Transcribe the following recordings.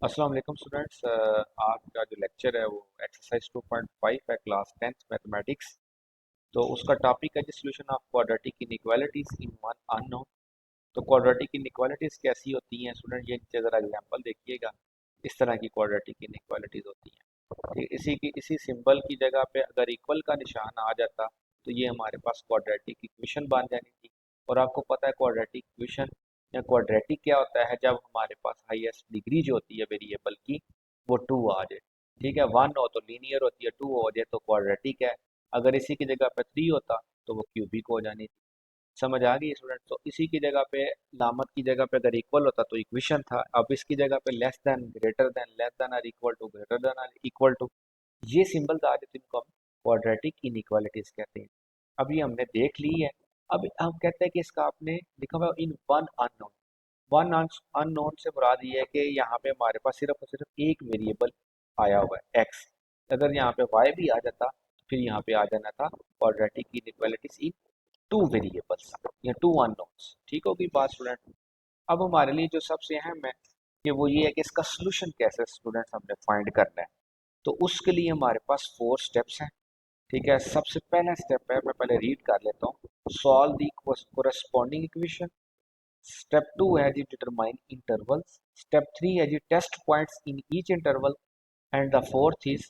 अस्सलाम वालेकुम स्टूडेंट्स। आज का जो लेक्चर है वो एक्सरसाइज 2.5 है, क्लास 10th मैथमेटिक्स। तो उसका टॉपिक है जी solution of quadratic inequalities in one unknown. तो क्वाड्रेटिक इनइक्वालिटीज कैसी होती हैं स्टूडेंट, ये नीचे ज़रा एग्जांपल देखिएगा। इस तरह की क्वाड्रेटिक इनइक्वालिटीज होती हैं। ठीक, इसी सिंबल की जगह पे अगर इक्वल का निशान आ जाता तो ये हमारे पास क्वाड्रेटिक इक्वेशन बन जानी थी। और आपको पता है क्वाड्रेटिक इक्वेशन या क्वाड्रेटिक क्या होता है, जब हमारे पास हाईएस्ट डिग्री जो होती है वेरिएबल की वो टू आ जाए। ठीक है, वन हो तो लीनियर होती है, टू हो जाए तो क्वाड्रेटिक है। अगर इसी की जगह पे थ्री होता तो वो क्यूबिक हो जानी थी। समझ आ गई स्टूडेंट? तो इसी की जगह पे लामत की जगह पे अगर इक्वल होता तो इक्वेशन था, अब इसकी जगह पे less than, greater than, less than और इक्वल टू, ग्रेटर देन और इक्वल टू, ये सिंबल आ जाते हैं, इनको हम क्वाड्रेटिक इनइक्वालिटीज कहते हैं। अभी हमने देख ली है। अब हम कहते हैं कि इसका आपने लिखा हुआ इन वन अननोन। वन अननोन से मुराद ये है कि यहाँ पे हमारे पास सिर्फ और सिर्फ एक वेरिएबल आया हुआ है एक्स। अगर यहाँ पे वाई भी आ जाता तो फिर यहाँ पे आ जाना था क्वाड्रेटिक इनइक्वालिटीज इन टू वेरिएबल्स या टू अननोन्स। ठीक होगी बात स्टूडेंट? अब हमारे लिए जो सबसे अहम है कि वो ये है कि इसका सोल्यूशन कैसे स्टूडेंट्स हमने फाइंड करना है। तो उसके लिए हमारे पास फोर स्टेप्स हैं। ठीक है, सबसे पहला स्टेप है, मैं पहले रीड कर लेता हूँ। Solve the corresponding equation. Step two है जी डिटरमाइन इंटरवल्स। स्टेप थ्री है जी test points in each interval. And the fourth is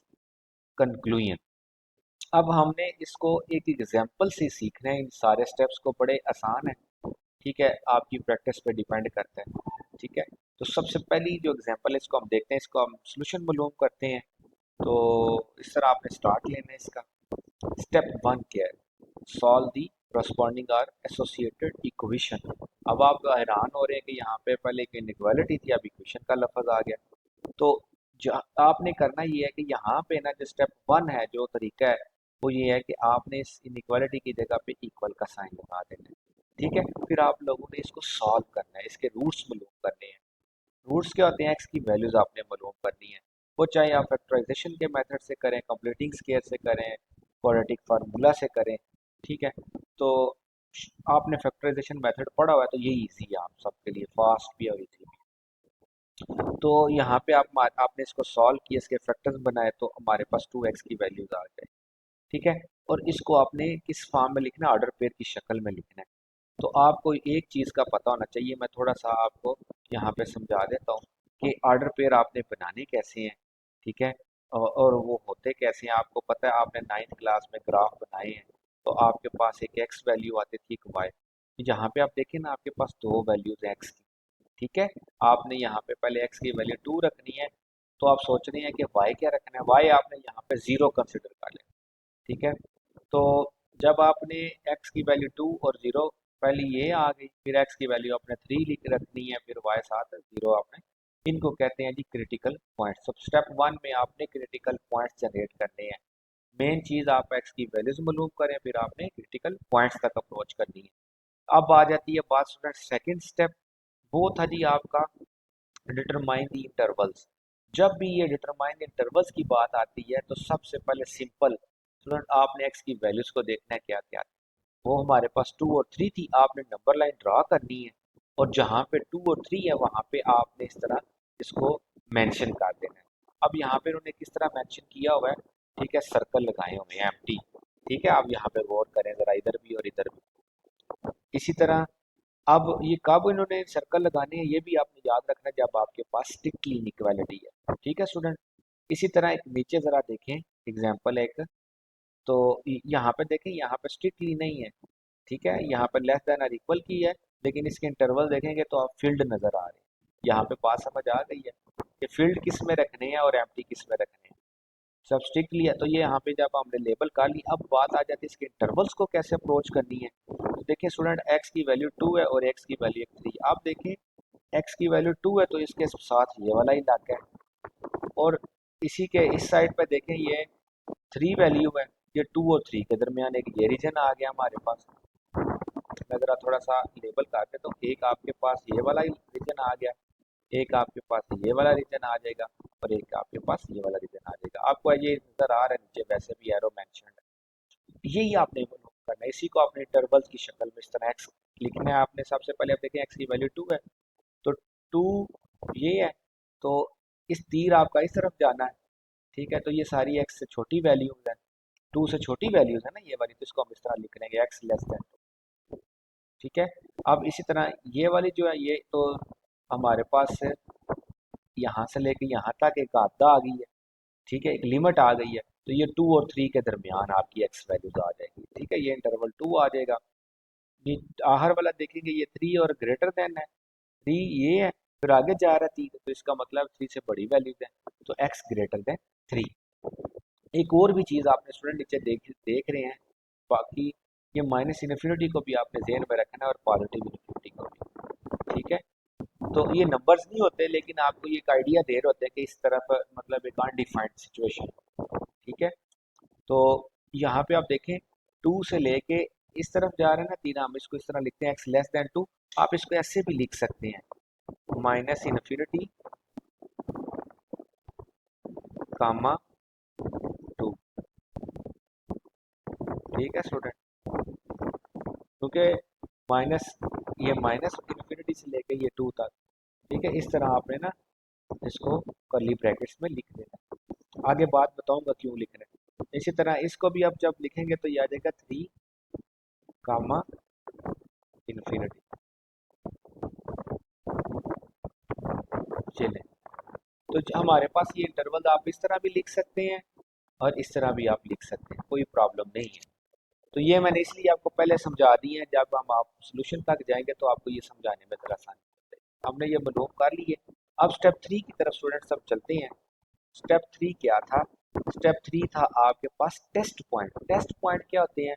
conclusion. अब हमने इसको एक एग्जाम्पल से सीखना है। इन सारे स्टेप्स को, बड़े आसान है। ठीक है, आपकी प्रैक्टिस पे डिपेंड करता है। ठीक है, तो सबसे पहली जो एग्जांपल है इसको हम देखते हैं, इसको हम सॉल्यूशन मालूम करते हैं। तो इस तरह आपने स्टार्ट लेना है इसका। स्टेप वन क्या है? Solve the corresponding or associated equation. अब आप हैरान हो रहे हैं कि यहाँ पे पहले एक इनइक्वालिटी थी, अब इक्वेशन का लफज आ गया। तो जो आपने करना ये है कि यहाँ पे ना जो स्टेप वन है, जो तरीका है वो ये है कि आपने इस इनइक्वालिटी की जगह पे इक्वल का साइन लगा देना है। ठीक है, फिर आप लोगों ने इसको सॉल्व करना है, इसके रूट्स मालूम करने हैं। रूट्स क्या होते हैं? एक्स की वैल्यूज आपने मालूम करनी है। वो चाहे आप फैक्टराइजेशन के मेथड से करें, कंप्लीटिंग स्केयर से करें, क्वाड्रेटिक फार्मूला से करें। ठीक है, तो आपने फैक्टराइजेशन मेथड पढ़ा हुआ है तो ये इजी है आप सबके लिए, फास्ट भी है और इजी भी। तो यहाँ पे आपने इसको सॉल्व किया, इसके फैक्टर्स बनाए तो हमारे पास 2x की वैल्यूज आ गए। ठीक है, और इसको आपने किस फॉर्म में लिखना है? ऑर्डर पेयर की शक्ल में लिखना है। तो आपको एक चीज़ का पता होना चाहिए, मैं थोड़ा सा आपको यहाँ पे समझा देता हूँ कि ऑर्डर पेयर आपने बनाने कैसे हैं। ठीक है, और वो होते कैसे हैं आपको पता है। आपने नाइन्थ क्लास में ग्राफ बनाए हैं, तो आपके पास एक एक्स वैल्यू आती थी, एक वाई। यहाँ पे आप देखें ना, आपके पास दो वैल्यूज हैं एक्स की। ठीक है, आपने यहाँ पे पहले एक्स की वैल्यू टू रखनी है, तो आप सोच रहे हैं कि वाई क्या रखना है। वाई आपने यहाँ पे जीरो कंसिडर कर लिया। ठीक है, तो जब आपने x की वैल्यू टू और जीरो, पहले ये आ गई, फिर x की वैल्यू आपने थ्री लिख रखनी है, फिर y साथ जीरो आपने। इनको कहते हैं जी क्रिटिकल पॉइंट्स। सब स्टेप वन में आपने क्रिटिकल पॉइंट्स जनरेट करने हैं। मेन चीज़ आप x की वैल्यूज मालूम करें, फिर आपने क्रिटिकल पॉइंट्स तक अप्रोच करनी है। अब आ जाती है बात स्टूडेंट सेकंड स्टेप। वो था जी आपका डिटरमाइन द इंटरवल्स। जब भी ये डिटरमाइन इंटरवल्स की बात आती है तो सबसे पहले सिंपल स्टूडेंट आपने एक्स की वैल्यूज को देखना है क्या क्या। वो हमारे पास टू और थ्री थी, आपने नंबर लाइन ड्रा करनी है। और जहाँ पे टू और थ्री है वहाँ पे आपने इस तरह इसको मेंशन कर देना है। अब यहाँ पे उन्होंने किस तरह मेंशन किया हुआ है? ठीक है, सर्कल लगाए हुए हैं एम्प्टी। ठीक है, आप यहाँ पे गौर करें जरा, इधर भी और इधर भी। इसी तरह अब ये कब इन्होंने सर्कल लगाने हैं ये भी आपने याद रखना है, जब आपके पास स्ट्रिक्टली इनइक्वालिटी है। ठीक है स्टूडेंट? इसी तरह एक नीचे जरा देखें एग्जांपल एक। तो यहाँ पे देखें, यहाँ पे स्ट्रिक्टली नहीं है। ठीक है, यहाँ पर लेस देन और इक्वल की है, लेकिन इसके इंटरवल देखेंगे तो आप फील्ड नजर आ रहे हैं। यहाँ पे बात समझ आ गई है कि फील्ड किस में रखने हैं और एम्प्टी किस में रखने हैं। सब स्ट्रिक्टली है, तो ये यहाँ पे जब हमने लेबल कर ली, अब बात आ जाती है इसके इंटरवल्स को कैसे अप्रोच करनी है। तो देखिए स्टूडेंट, एक्स की वैल्यू टू है और एक्स की वैल्यू थ्री। आप देखें, एक्स की वैल्यू टू है तो इसके साथ ये वाला ही लग है। और इसी के इस साइड पे देखें, ये थ्री वैल्यू है। ये टू और थ्री के दरमियान एक ये रीजन आ गया हमारे पास। मैं ज़रा थोड़ा सा लेबल कर देता हूँ। एक आपके पास ये वाला रीजन आ गया, एक आपके पास ये वाला रीजन आ जाएगा, और एक आपके पास ये वाला रीजन आ जाएगा। आपको ये नज़र आ रहा है नीचे, वैसे भी एरो मेंशन है। यही आपने नोट करना है, इसी को आपने इंटरवल्स की शक्ल में इस तरह एक्स लिखना है। आपने सबसे पहले आप देखें एक्स की वैल्यू टू है, तो टू ये है। तो इस तीर आपका इस तरफ जाना है, ठीक है। तो ये सारी एक्स से छोटी वैल्यूज है, टू से छोटी वैल्यूज है ना ये वाली, तो इसको हम इस तरह लिख लेंगे एक्स लेस देन, ठीक है। अब इसी तरह ये वाली जो है, ये तो हमारे पास से यहाँ से लेके यहाँ तक एक आधा आ गई है, ठीक है, एक लिमिट आ गई है। तो ये 2 और 3 के दरमियान आपकी एक्स वैल्यूज आ जाएगी, ठीक है, ये इंटरवल 2 आ जाएगा। ये आखिर वाला देखेंगे, ये 3 और ग्रेटर देन है, 3 ये है, फिर आगे जा रहा है 3, तो इसका मतलब 3 से बड़ी वैल्यूज है, तो एक्स ग्रेटर देन 3। एक और भी चीज़ आपने स्टूडेंट नीचे देख देख रहे हैं, बाकी ये माइनस इन्फिनिटी को भी आपने ध्यान में रखना है और पॉजिटिव इन्फिनिटी को भी, ठीक है। तो ये नंबर्स नहीं होते, लेकिन आपको ये एक आइडिया दे रहे होते हैं कि इस तरफ मतलब एक अनडिफाइंड सिचुएशन, ठीक है। तो यहाँ पे आप देखें, 2 से लेके इस तरफ जा रहे हैं ना 3, हम इसको इस तरह लिखते हैं एक्स लेस देन 2। आप इसको ऐसे भी लिख सकते हैं, माइनस इन्फिनिटी कामा 2, ठीक है स्टूडेंट, क्योंकि माइनस, ये माइनस इन्फिनिटी से लेके ये 2 तक, ठीक है, इस तरह आपने ना इसको करली ब्रैकेट्स में लिख देना। आगे बात बताऊंगा क्यों लिख रहे हैं। इसी तरह इसको भी आप जब लिखेंगे तो ये आ जाएगा 3 कामा इन्फिनिटी, चले। तो हमारे पास ये इंटरवल आप इस तरह भी लिख सकते हैं और इस तरह भी आप लिख सकते हैं, कोई प्रॉब्लम नहीं है। तो ये मैंने इसलिए आपको पहले समझा दी है, जब हम आप सोल्यूशन तक जाएंगे तो आपको ये समझाने में ज़रा आसानी होती है। हमने ये मनोव कर ली है। अब स्टेप 3 की तरफ स्टूडेंट सब चलते हैं। स्टेप 3 क्या था? स्टेप 3 था आपके पास टेस्ट पॉइंट। टेस्ट पॉइंट क्या होते हैं?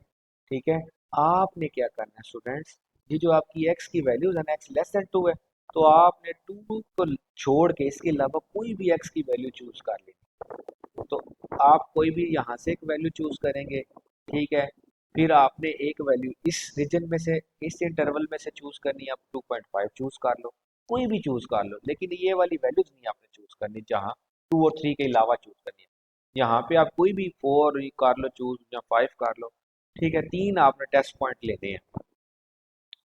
ठीक है, आपने क्या करना है स्टूडेंट्स, ये जो आपकी एक्स की वैल्यूज है ना, एक्स लेस देन 2 है, तो आपने 2 को छोड़ के इसके अलावा कोई भी एक्स की वैल्यू चूज कर लेनी। तो आप कोई भी यहाँ से एक वैल्यू चूज करेंगे, ठीक है। फिर आपने एक वैल्यू इस रीजन में से, इस इंटरवल में से चूज करनी है। आप 2.5 चूज कर लो, कोई भी चूज कर लो, लेकिन ये वाली वैल्यूज नहीं आपने चूज करनी जहाँ 2 और 3 के अलावा चूज करनी है। यहाँ पे आप कोई भी 4 कर लो चूज या 5 कर लो, ठीक है। 3 आपने टेस्ट पॉइंट लेने हैं,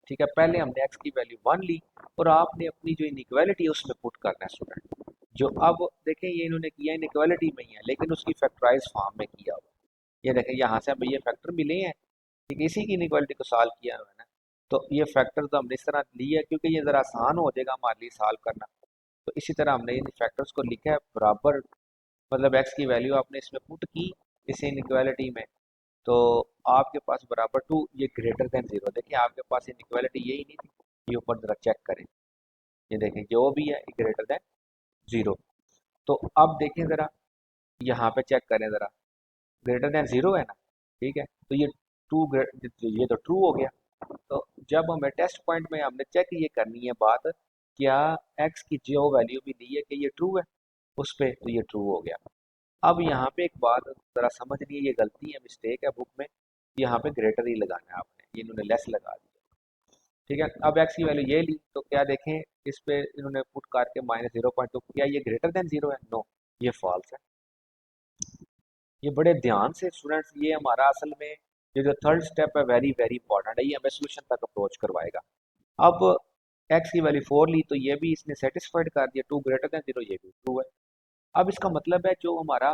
ठीक है। पहले हमने एक्स की वैल्यू 1 ली और आपने अपनी जो इनइक्वालिटी है उसमें पुट करना है स्टूडेंट। जो अब देखें ये इन्होंने किया इनइक्वालिटी में ही है, लेकिन उसकी फैक्टराइज फॉर्म में किया हुआ। ये देखें यहाँ से हमें ये फैक्टर मिले हैं, ठीक है, इसी की इनइक्वालिटी को सॉल्व किया हुआ है ना। तो ये फैक्टर तो हमने इस तरह लिए है क्योंकि ये ज़रा आसान हो जाएगा हमारे लिए सॉल्व करना। तो इसी तरह हमने इन फैक्टर्स को लिखा है बराबर, मतलब एक्स की वैल्यू आपने इसमें पुट की इस इनइक्वालिटी में, तो आपके पास बराबर 2, ये ग्रेटर देन 0। देखिए आपके पास इनइक्वालिटी यही नहीं थी, ये ऊपर ज़रा चेक करें, ये देखें जो भी है ग्रेटर देन 0। तो अब देखें ज़रा, यहाँ पे चेक करें ज़रा, ग्रेटर देन 0 है ना, ठीक है। तो ये ये तो ट्रू हो गया। तो जब हमें टेस्ट पॉइंट में हमने चेक ये करनी है बात, क्या एक्स की जो वैल्यू भी दी है कि ये ट्रू है उस पे, तो ये ट्रू हो गया। अब यहाँ पे एक बात ज़रा समझ लीजिए, ये गलती है, मिस्टेक है बुक में, यहाँ पे ग्रेटर ही लगाना है आपने, ये इन्होंने लेस लगा दिया, ठीक है। अब एक्स की वैल्यू ये ली तो क्या देखें, इस पे इन्होंने पुट करके -0.2, क्या ये ग्रेटर देन 0 है? नो, ये फॉल्स है। ये बड़े ध्यान से स्टूडेंट्स, ये हमारा असल में ये जो थर्ड स्टेप है वेरी वेरी इंपॉर्टेंट है, ये हमें सोल्यूशन तक अप्रोच करवाएगा। अब एक्स की वैल्यू 4 ली तो ये भी इसने सेटिस्फाइड कर दिया, 2 ग्रेटर देन 0, ये भी ट्रू है। अब इसका मतलब है जो हमारा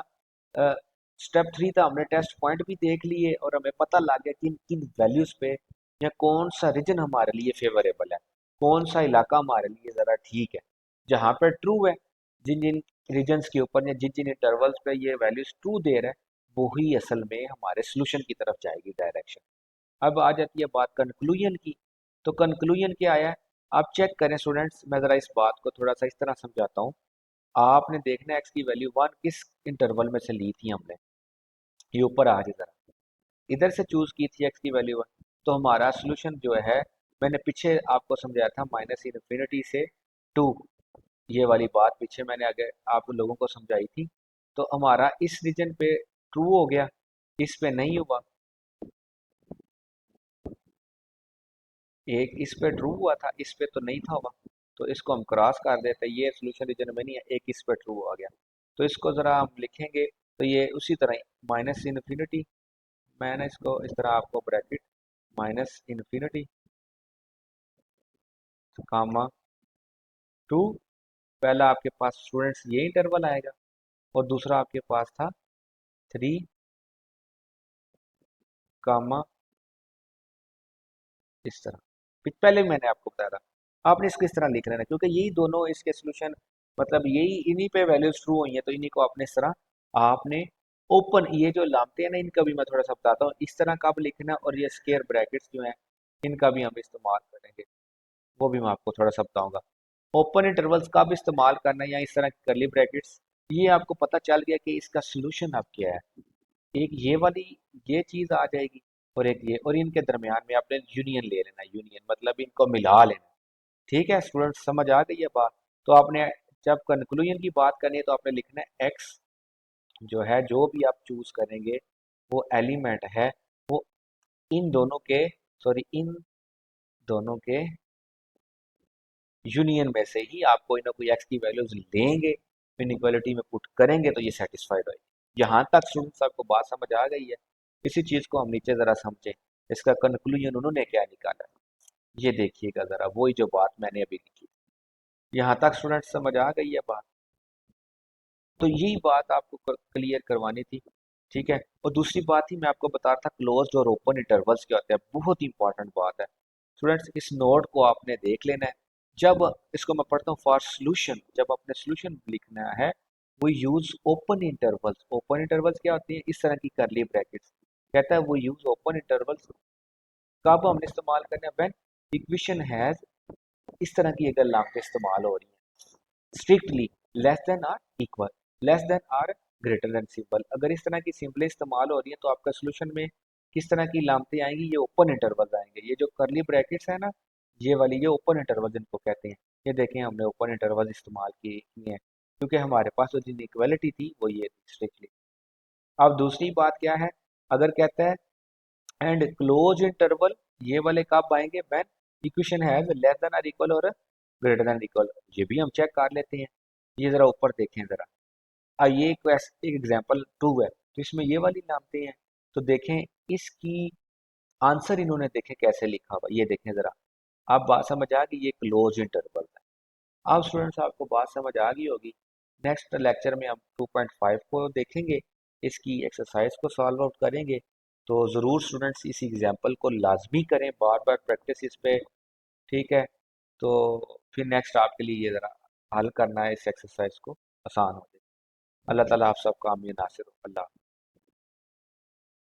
स्टेप 3 था, हमने टेस्ट पॉइंट भी देख लिए और हमें पता लग गया कि किन वैल्यूज पे या कौन सा रीजन हमारे लिए फेवरेबल है, कौन सा इलाका हमारे लिए ज़रा ठीक है, जहाँ पे ट्रू है। जिन जिन रीजन्स के ऊपर या जिन जिन इंटरवल्स पे ये वैल्यूज ट्रू दे रहा है, वही असल में हमारे सोल्यूशन की तरफ जाएगी डायरेक्शन। अब आ जाती है बात कंक्लूजन की। तो कंक्लूजन क्या आया है, आप चेक करें स्टूडेंट्स, मैं ज़रा इस बात को थोड़ा सा इस तरह समझाता हूँ। आपने देखना है एक्स की वैल्यू 1 किस इंटरवल में से ली थी हमने, ये ऊपर आ जाए ज़रा, इधर से चूज़ की थी एक्स की वैल्यू 1। तो हमारा सोल्यूशन जो है, मैंने पीछे आपको समझाया था माइनस इन्फिनिटी से 2, ये वाली बात पीछे मैंने आगे आप लोगों को समझाई थी। तो हमारा इस रीजन पे ट्रू हो गया, इस पे नहीं हुआ। एक इस पे ट्रू हुआ था, इस पे तो नहीं था हुआ, तो इसको हम क्रॉस कर देते हैं, ये सोल्यूशन रीजन में नहीं है, एक इस पे ट्रू हो गया। तो इसको ज़रा हम लिखेंगे, तो ये उसी तरह माइनस इन्फिनिटी, मैंने इसको इस तरह आपको ब्रैकेट माइनस इन्फिनिटी कामा 2 पहला आपके पास स्टूडेंट्स ये इंटरवल आएगा और दूसरा आपके पास था 3, इस तरह। पहले मैंने आपको बताया था आपने इसको इस तरह लिख लेना, क्योंकि यही दोनों इसके सोल्यूशन, मतलब यही इन्हीं पे वैल्यूज ट्रू हुई हैं, तो इन्हीं को आपने इस तरह आपने ओपन, ये जो लामते हैं ना इनका भी मैं थोड़ा सा बताता हूँ इस तरह कब लिखना, और ये स्केयर ब्रैकेट्स जो हैं इनका भी हम इस्तेमाल करेंगे, वो भी मैं आपको थोड़ा सा बताऊंगा। ओपन इंटरवल्स कब इस्तेमाल करना है या इस तरह की करली ब्रैकेट्स, ये आपको पता चल गया कि इसका सोल्यूशन अब क्या है। एक ये वाली ये चीज आ जाएगी और एक ये, और इनके दरमियान में आपने यूनियन ले लेना, यूनियन मतलब इनको मिला लेना। ठीक है स्टूडेंट, समझ आ गई है बात। तो आपने जब कंक्लूजन की बात करनी है तो आपने लिखना है एक्स जो है, जो भी आप चूज करेंगे वो एलिमेंट है, वो इन दोनों के, सॉरी इन दोनों के यूनियन में से ही आप कोई ना कोई एक्स की वैल्यूज लेंगे, इनइक्वालिटी में पुट करेंगे तो ये सेटिस्फाइड होगी। यहाँ तक स्टूडेंट्स आपको बात समझ आ गई है? इसी चीज को हम नीचे जरा समझें, इसका कंक्लूजन उन्होंने क्या निकाला है। ये देखिएगा जरा, वही जो बात मैंने अभी लिखी, यहाँ तक स्टूडेंट्स समझ आ गई है बात। तो यही बात आपको क्लियर करवानी थी। ठीक है, और दूसरी बात ही मैं आपको बता रहा था क्लोज्ड और ओपन इंटरवल्स क्या होते हैं, बहुत इंपॉर्टेंट बात है स्टूडेंट्स। इस नोट को आपने देख लेना है। जब इसको मैं पढ़ता हूँ फॉर सोल्यूशन, जब अपने सोल्यूशन लिखना है वो use open intervals. Open intervals क्या होती है, इस तरह की करली ब्रैकेट्स, कहता है वो यूज ओपन इंटरवल्स कब हमने इस्तेमाल करना है, व्हेन इक्वेशन हैज, इस तरह की अगर लामतें इस्तेमाल हो रही हैं, strictly less than or equal, less than or greater than symbol, अगर इस तरह की सिंबलें इस्तेमाल हो रही है तो आपका सोल्यूशन में किस तरह की लामतें आएंगी, ये ओपन इंटरवल आएंगे। ये जो करली ब्रैकेट्स है ना, ये वाली, ये ओपन इंटरवल इनको कहते हैं। ये देखें हमने ओपन इंटरवल इस्तेमाल किए हैं क्योंकि हमारे पास जो इनइक्वालिटी थी वो ये थी स्ट्रिक्टली। अब दूसरी बात क्या है, अगर कहता है एंड क्लोज इंटरवल, ये वाले कब आएंगे, when equation has less than or equal और ग्रेटर देन इक्वल। ये भी हम चेक कर लेते हैं। ये जरा ऊपर देखें जरा, ये एक एग्जांपल 2 है तो इसमें ये वाली नामते हैं, तो देखें इसकी आंसर इन्होंने देखें कैसे लिखा हुआ, ये देखें जरा। आप बात समझ आ गई, ये क्लोज इंटरवल है। अब स्टूडेंट्स आपको बात समझ आ गई होगी। नेक्स्ट लेक्चर में हम 2.5 को देखेंगे, इसकी एक्सरसाइज को सॉल्व आउट करेंगे। तो ज़रूर स्टूडेंट्स इस एग्जाम्पल को लाजमी करें, बार बार प्रैक्टिस इस पे। ठीक है, तो फिर नेक्स्ट आपके लिए ये ज़रा हल करना है इस एक्सरसाइज को, आसान हो जाए। अल्लाह ताला आप सबका आमीन नासिर हो। अल्लाह।